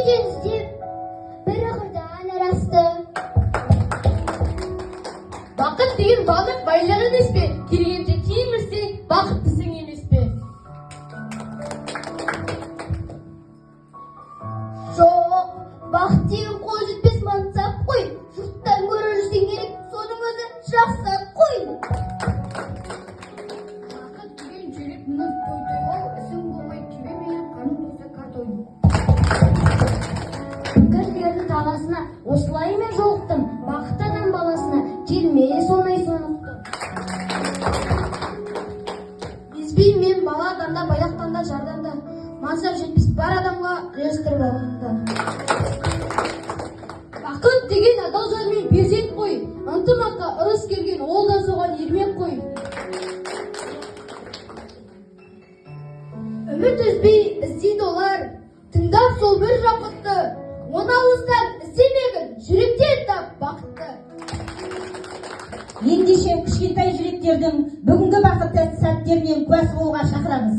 екенбіз деп бір ақырдан арасты. Бақыт деген балық байлық емес пе? Келгенде тиімірсең, бақыттысың емес пе? Жоқ, бақыт деген қол жетпес мансап қой. Жұрттан гөрі жүрсең керек, соның өзі жақсы қой. Бақыт деген жүрек мұз той-той, ісің болмай кебе мен қаның болса картой. Гүлдерді тағасына осылай мен жолықтым. Бақыт адам баласына келмей сонай сонықты. Безбеймін мен бала адамда, байлақтанда, жарданда. Мансап жетпес бар адамға үлестіріп алғанда. Бақыт деген адал жолмен перзент қой. Ынтымаққа ырыс келген ол да соған ермек қой. Үміт үзбей іздейді олар, тыңдап сол бір жақұтты. Оны алыстан іздемегін, жүректен тап бақытты. Ендеше кішкентай жүректердің бүгінгі бақытты сәттерінен куәсі болуға шақырамыз.